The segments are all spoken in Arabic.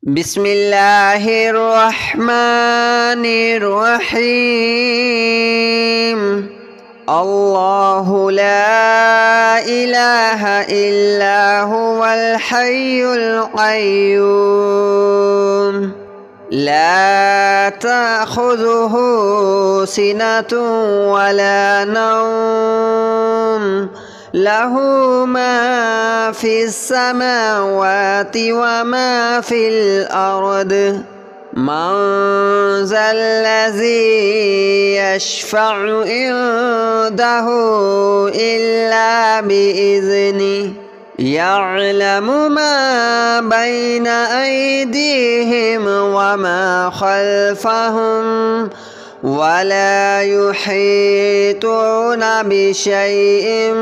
بسم الله الرحمن الرحيم. الله لا إله إلا هو الحي القيوم لا تأخذه سنة ولا نوم له ما في السماوات وما في الأرض من ذا الذي يشفع عنده إلا بإذنه يعلم ما بين أيديهم وما خلفهم ولا يحيطون بشيء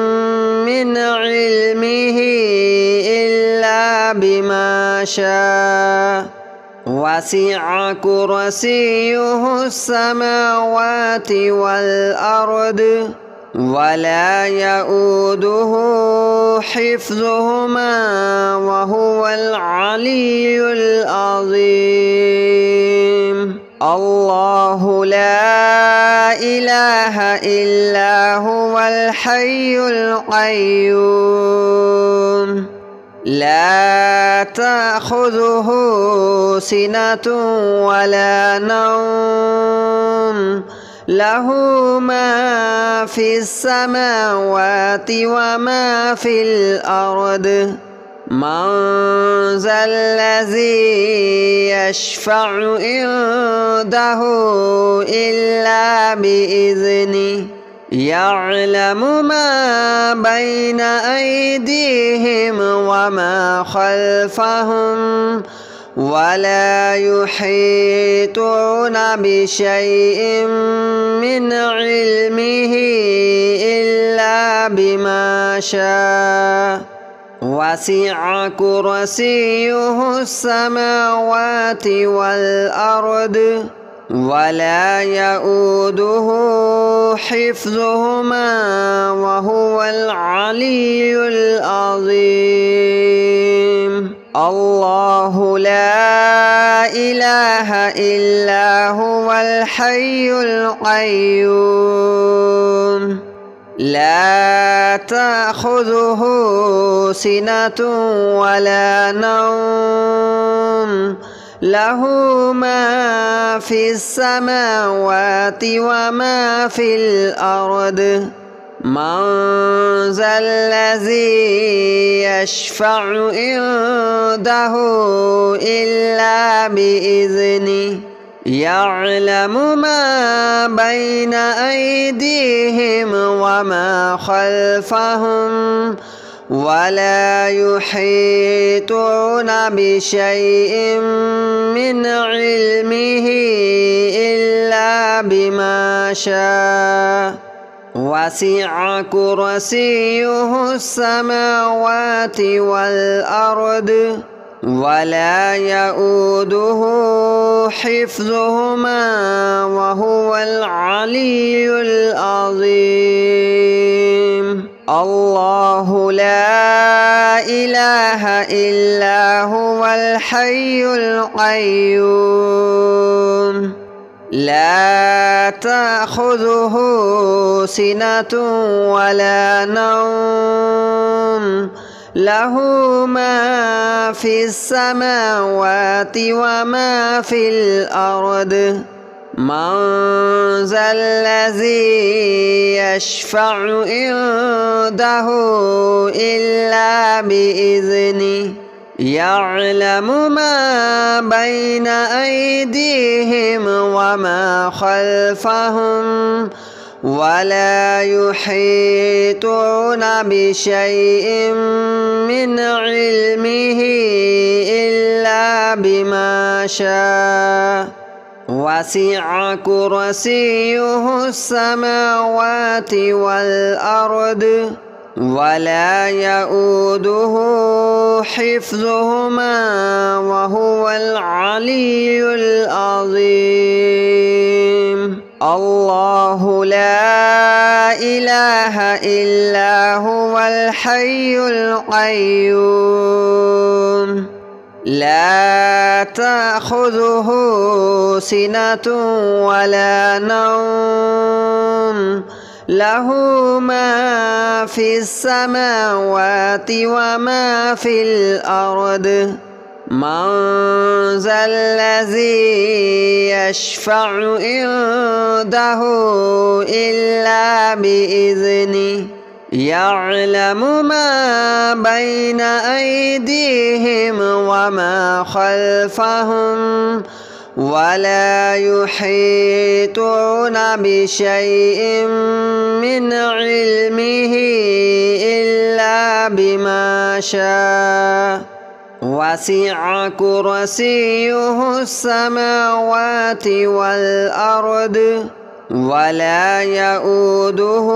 من علمه إلا بما شاء وسع كرسيه السماوات والأرض ولا يؤوده حفظهما وهو العلي العظيم. الله لا إله إلا هو الحي القيوم لا تأخذه سنة ولا نوم له ما في السماوات وما في الأرض من ذا الذي يشفع عنده إلا بإذنه يعلم ما بين أيديهم وما خلفهم ولا يحيطون بشيء من علمه إلا بما شاء وسع كرسيه السماوات والأرض ولا يؤوده حفظهما وهو العلي العظيم. الله لا إله إلا هو الحي القيوم لا تأخذه سنة ولا نوم له ما في السماوات وما في الأرض من ذا الذي يشفع عنده إلا بإذنه يعلم ما بين أيديهم وما خلفهم ولا يحيطون بشيء من علمه إلا بما شاء وسع كرسيه السماوات والأرض ولا يؤوده حفظهما وهو العلي العظيم. الله لا إله إلا هو الحي القيوم لا تأخذه سنة ولا نوم له ما في السماوات وما في الأرض من ذا الذي يشفع عنده إلا بإذنه يعلم ما بين أيديهم وما خلفهم ولا يحيطون بشيء من علمه إلا بما شاء وسع كرسيه السماوات والأرض ولا يؤوده حفظهما وهو العلي العظيم. الله لا إله إلا هو الحي القيوم لا تأخذه سنة ولا نوم له ما في السماوات وما في الأرض من ذا الذي يشفع عنده إلا بإذنه يعلم ما بين أيديهم وما خلفهم ولا يحيطون بشيء من علمه إلا بما شاء وسع كرسيه السماوات والأرض ولا يؤوده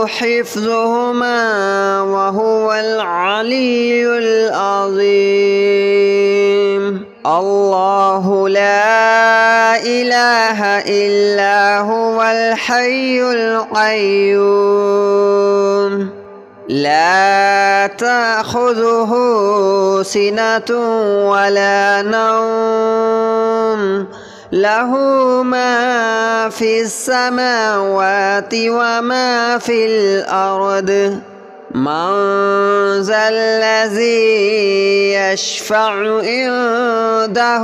حفظهما وهو العلي العظيم الله لا إله إلا هو الحي القيوم لا تأخذه سنة ولا نوم له ما في السماوات وما في الأرض من ذا الذي يشفع عنده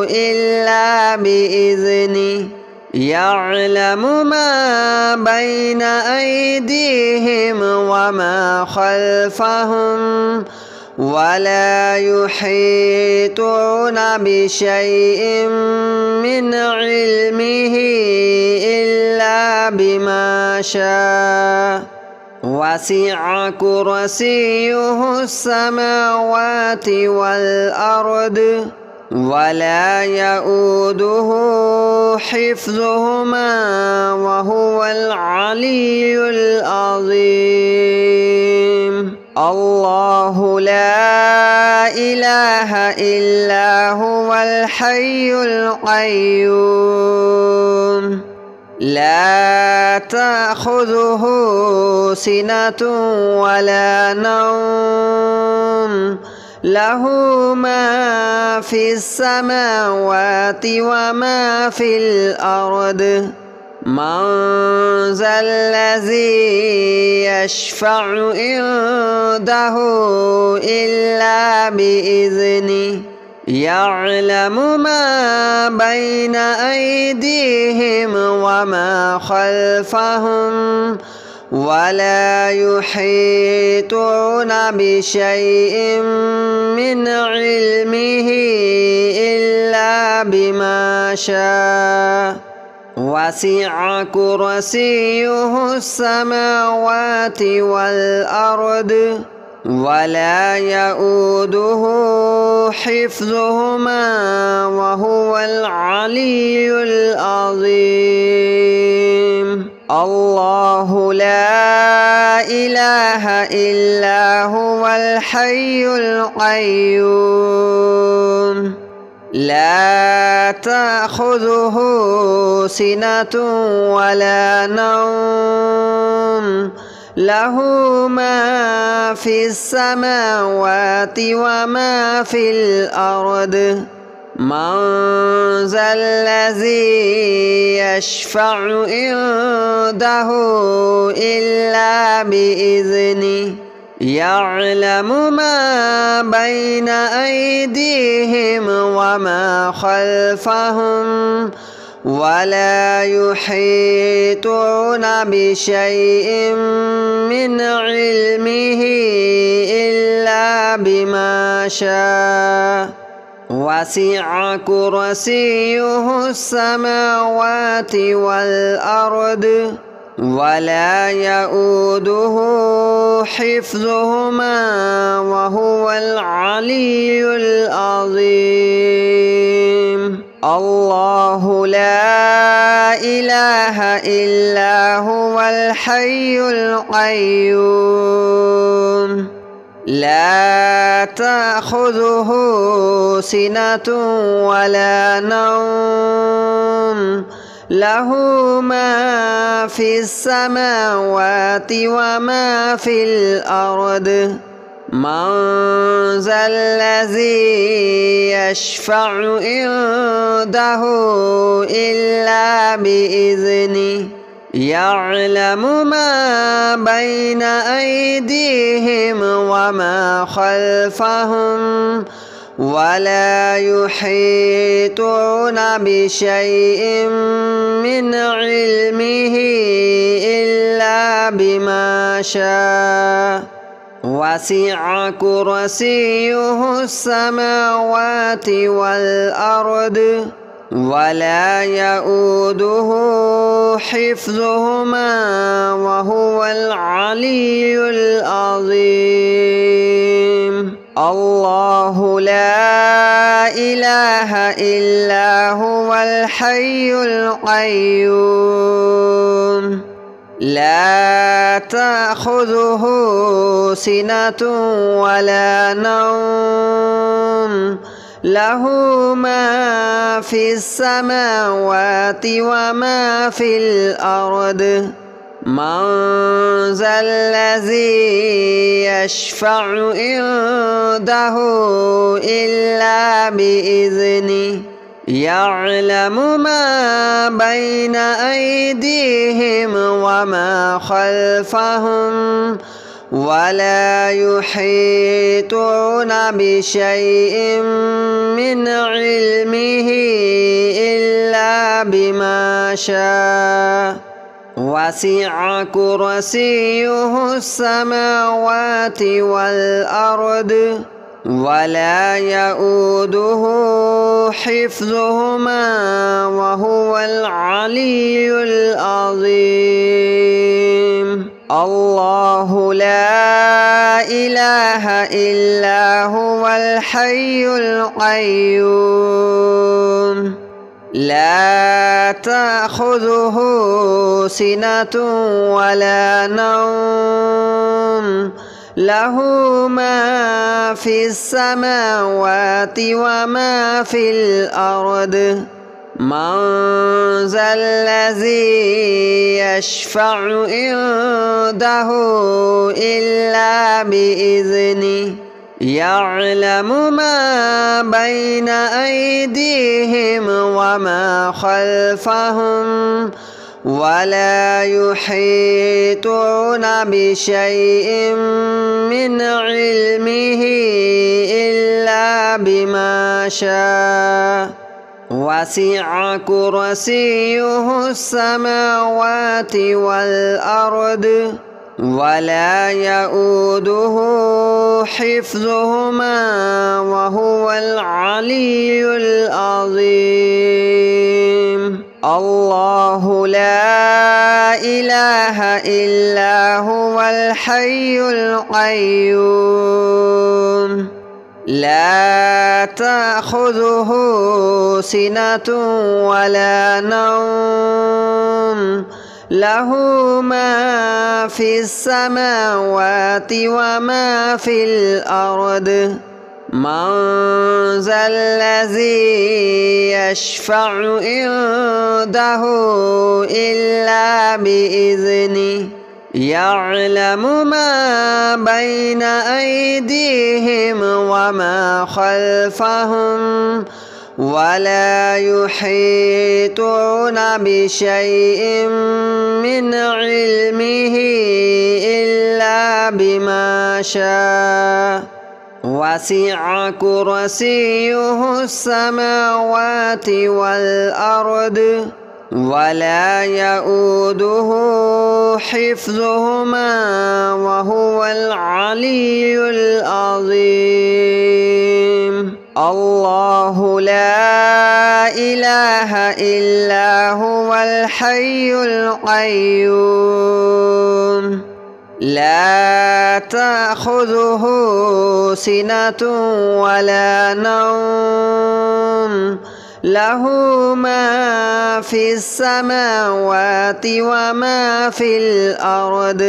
إلا بإذنه يعلم ما بين أيديهم وما خلفهم ولا يحيطون بشيء من علمه إلا بما شاء وسع كرسيه السماوات والأرض ولا يؤوده حفظهما وهو العلي العظيم الله لا إله إلا هو الحي القيوم لا تأخذه سنة ولا نوم له ما في السماوات وما في الأرض من ذا الذي يشفع عنده إلا بإذنه يعلم ما بين أيديهم وما خلفهم ولا يحيطون بشيء من علمه إلا بما شاء وسع كرسيه السماوات والأرض ولا يؤوده حفظهما وهو العلي العظيم الله لا إله إلا هو الحي القيوم لا تأخذه سنة ولا نوم له ما في السماوات وما في الأرض من ذا الذي يشفع عنده إلا بإذنه يعلم ما بين أيديهم وما خلفهم ولا يحيطون بشيء من علمه إلا بما شاء وسع كرسيه السماوات والأرض ولا يؤوده حفظهما وهو العلي العظيم الله لا إله إلا هو الحي القيوم لا تأخذه سنة ولا نوم له ما في السماوات وما في الأرض من ذا الذي يشفع عنده إلا بإذنه يعلم ما بين أيديهم وما خلفهم ولا يحيطون بشيء من علمه إلا بما شاء وسع كرسيه السماوات والأرض ولا يؤوده حفظهما وهو العلي العظيم الله لا إله إلا هو الحي القيوم لا تأخذه سنة ولا نوم له ما في السماوات وما في الأرض من ذا الذي يشفع عنده إلا بإذنه يعلم ما بين أيديهم وما خلفهم ولا يحيطون بشيء من علمه إلا بما شاء وسع كرسيه السماوات والأرض ولا يؤوده حفظهما وهو العلي العظيم الله لا إله إلا هو الحي القيوم لا تأخذه سنة ولا نوم له ما في السماوات وما في الأرض من ذا الذي يشفع عنده إلا بإذنه يعلم ما بين أيديهم وما خلفهم ولا يحيطون بشيء من علمه إلا بما شاء وسع كرسيه السماوات والأرض ولا يؤوده حفظهما وهو العلي العظيم الله لا إله إلا هو الحي القيوم لا تأخذه سنة ولا نوم له ما في السماوات وما في الأرض من ذا الذي يشفع عنده إلا بإذنه يعلم ما بين أيديهم وما خلفهم ولا يحيطون بشيء من علمه إلا بما شاء وسع كرسيه السماوات والأرض ولا يؤوده حفظهما وهو العلي العظيم الله لا إله إلا هو الحي القيوم لا تأخذه سنة ولا نوم له ما في السماوات وما في الأرض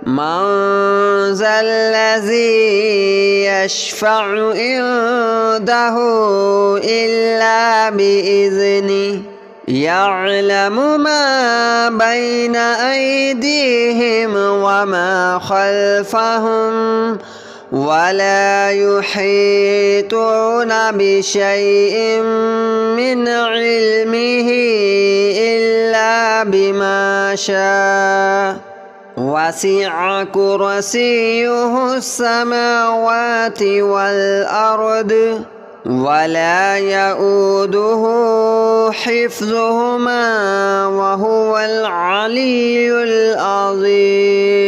من ذا الذي يشفع عنده إلا بإذنه يعلم ما بين أيديهم وما خلفهم ولا يحيطون بشيء من علمه إلا بما شاء وسع كرسيه السماوات والأرض ولا يؤوده حفظهما وهو العلي العظيم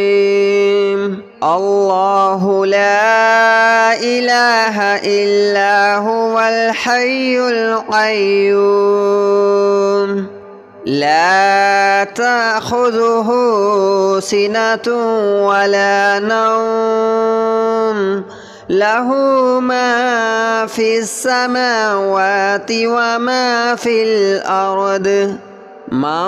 الله لا إله إلا هو الحي القيوم لا تأخذه سنة ولا نوم له ما في السماوات وما في الأرض من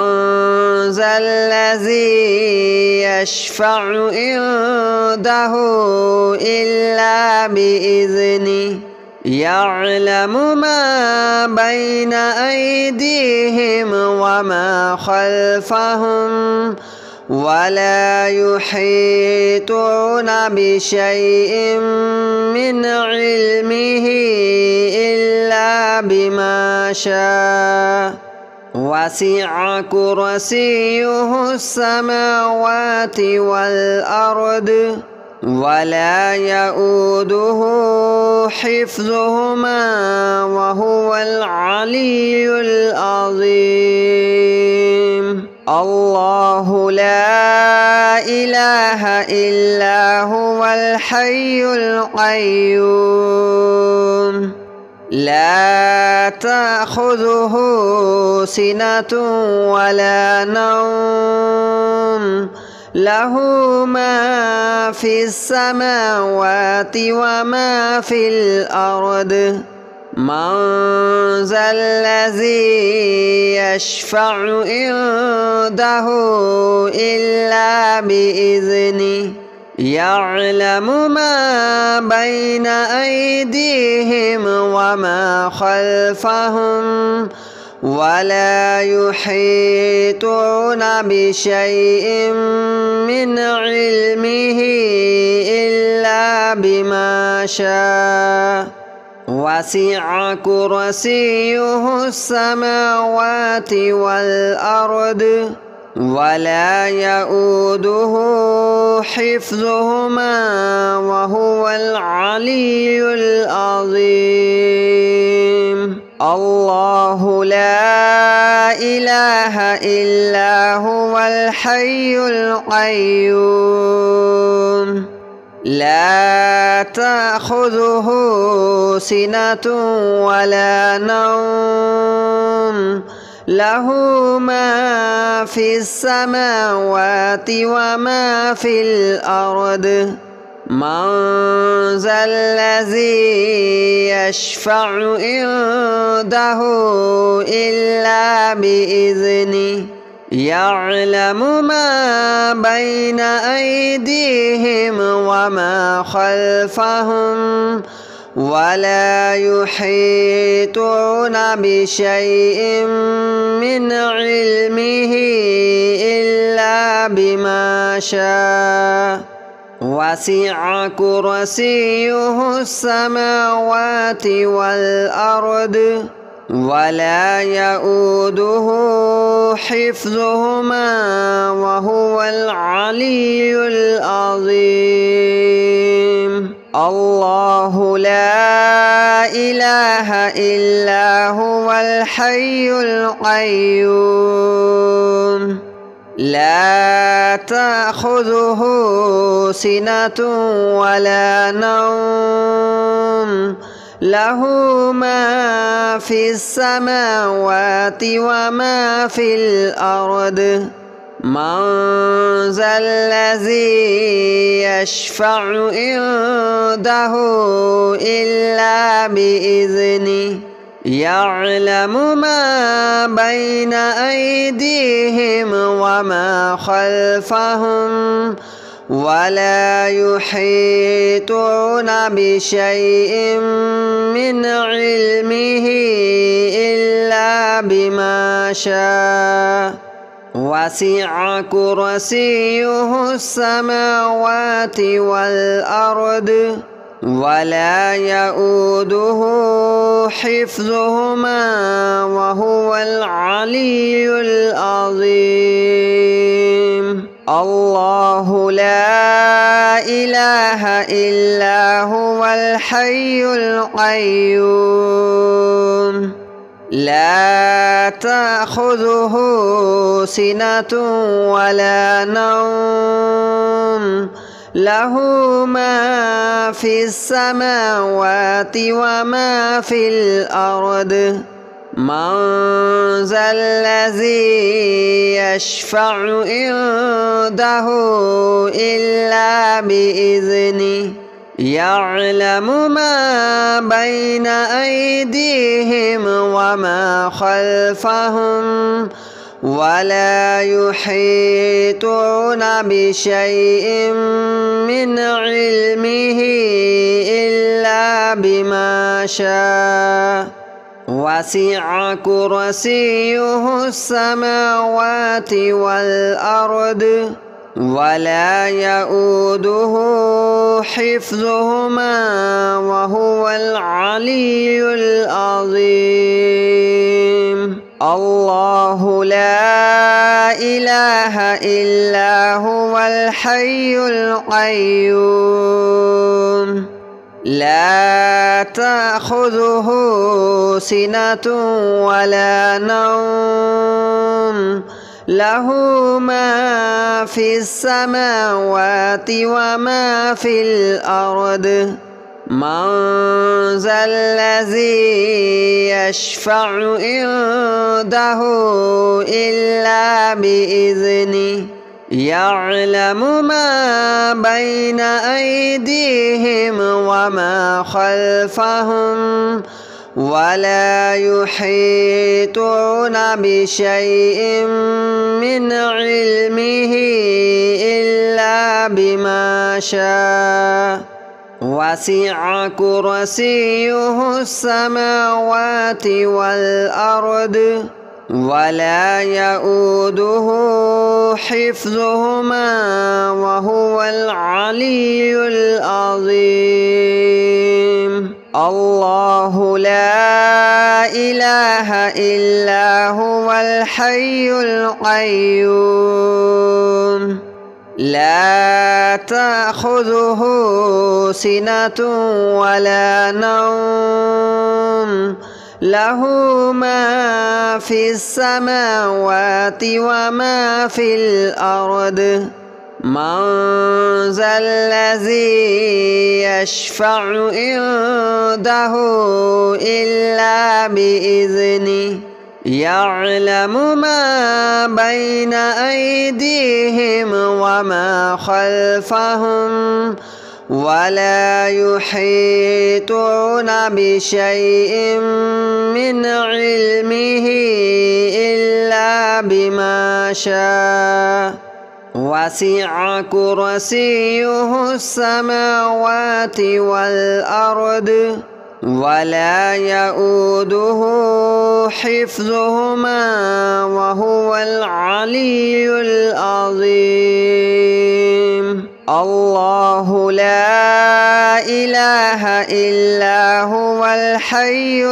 ذا الذي يشفع عنده إلا بإذنه يعلم ما بين أيديهم وما خلفهم ولا يحيطون بشيء من علمه إلا بما شاء وسع كرسيه السماوات والأرض ولا يؤوده حفظهما وهو العلي العظيم الله لا إله إلا هو الحي القيوم لا تأخذه سنة ولا نوم له ما في السماوات وما في الأرض من ذا الذي يشفع عنده إلا بإذنه يعلم ما بين أيديهم وما خلفهم ولا يحيطون بشيء من علمه إلا بما شاء وسع كرسيه السماوات والأرض ولا يؤوده حفظهما وهو العلي العظيم الله لا إله إلا هو الحي القيوم لا تأخذه سنة ولا نوم له ما في السماوات وما في الأرض من ذا الذي يشفع عنده إلا بإذنه يعلم ما بين أيديهم وما خلفهم ولا يحيطون بشيء من علمه إلا بما شاء وسع كرسيه السماوات والأرض ولا يؤوده حفظهما وهو العلي العظيم الله لا إله إلا هو الحي القيوم لا تأخذه سنة ولا نوم له ما في السماوات وما في الأرض من ذا الذي يشفع عنده إلا بإذنه يعلم ما بين أيديهم وما خلفهم ولا يحيطون بشيء من علمه إلا بما شاء وسع كرسيه السماوات والأرض ولا يؤوده حفظهما وهو العلي العظيم. الله لا إله إلا هو الحي القيوم لا تأخذه سنة ولا نوم له ما في السماوات وما في الأرض من ذا الذي يشفع عنده إلا بإذنه يعلم ما بين أيديهم وما خلفهم ولا يحيطون بشيء من علمه إلا بما شاء وسع كرسيه السماوات والأرض ولا يؤوده حفظهما وهو العلي العظيم. الله لا إله إلا هو الحي القيوم لا تأخذه سنة ولا نوم له ما في السماوات وما في الأرض من ذا الذي يشفع عنده إلا بإذنه يعلم ما بين أيديهم وما خلفهم ولا يحيطون بشيء من علمه إلا بما شاء وسع كرسيه السماوات والأرض ولا يؤوده حفظهما وهو العلي العظيم. الله لا إله إلا هو الحي القيوم لا تأخذه سنة ولا نوم له ما في السماوات وما في الأرض من ذا الذي يشفع عنده إلا بإذنه يعلم ما بين أيديهم وما خلفهم ولا يحيطون بشيء من علمه إلا بما شاء وسع كرسيه السماوات والأرض ولا يؤوده حفظهما وهو العلي العظيم. الله لا إله إلا هو الحي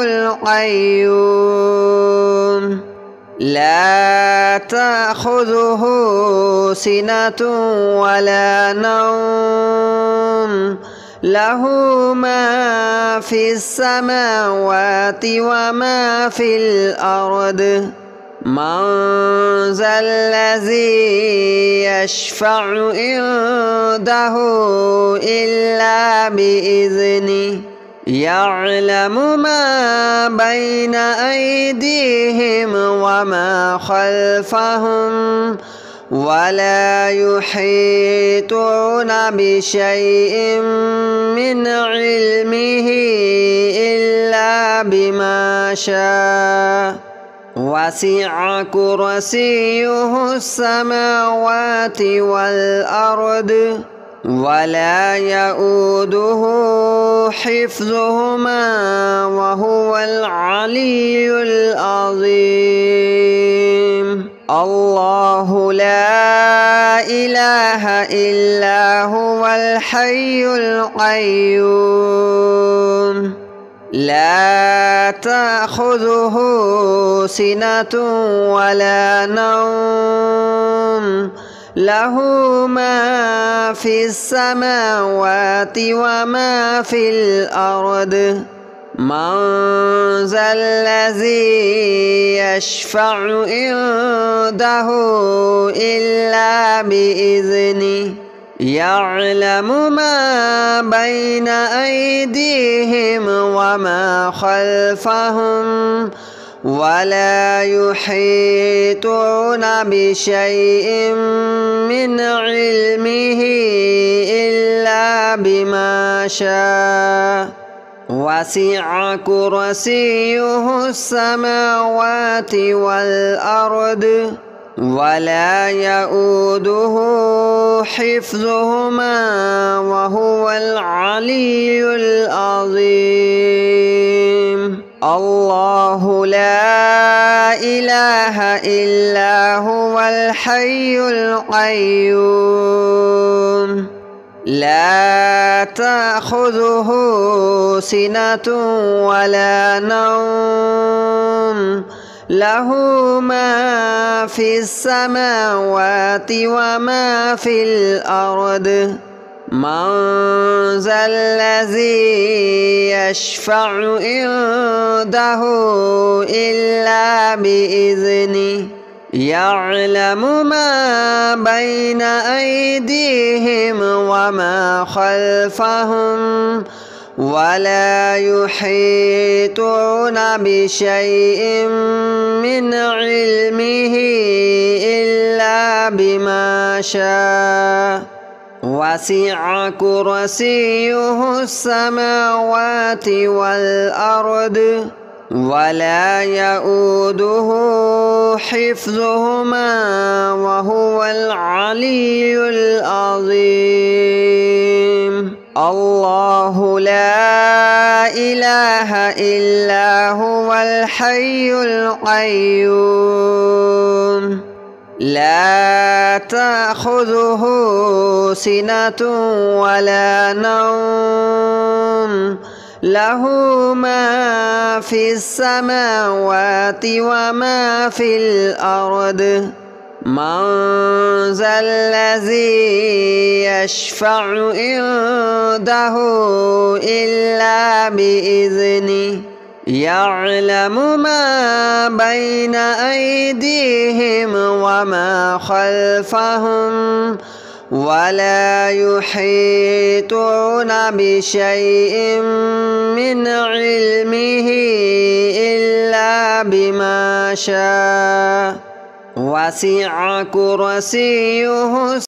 القيوم لا تأخذه سنة ولا نوم له ما في السماوات وما في الأرض من ذا الذي يشفع عنده إلا بإذنه يعلم ما بين أيديهم وما خلفهم ولا يحيطون بشيء من علمه إلا بما شاء وسع كرسيه السماوات والأرض ولا يؤوده حفظهما وهو العلي العظيم. الله لا إله إلا هو الحي القيوم لا تأخذه سنة ولا نوم له ما في السماوات وما في الأرض من ذا الذي يشفع عنده إلا بإذنه يعلم ما بين أيديهم وما خلفهم ولا يحيطون بشيء من علمه إلا بما شاء وسع كرسيه السماوات والأرض ولا يؤوده حفظهما وهو العلي العظيم الله لا إله إلا هو الحي القيوم لا تأخذه سنة ولا نوم له ما في السماوات وما في الأرض من ذا الذي يشفع عنده إلا بإذنه يعلم ما بين أيديهم وما خلفهم ولا يحيطون بشيء من علمه إلا بما شاء وسع كرسيه السماوات والأرض ولا يؤوده حفظهما وهو العلي العظيم الله لا إله إلا هو الحي القيوم لا تأخذه سنة ولا نوم له ما في السماوات وما في الأرض من ذا الذي يشفع عنده إلا بإذنه يعلم ما بين أيديهم وما خلفهم ولا يحيطون بشيء من علمه إلا بما شاء وسع كرسيه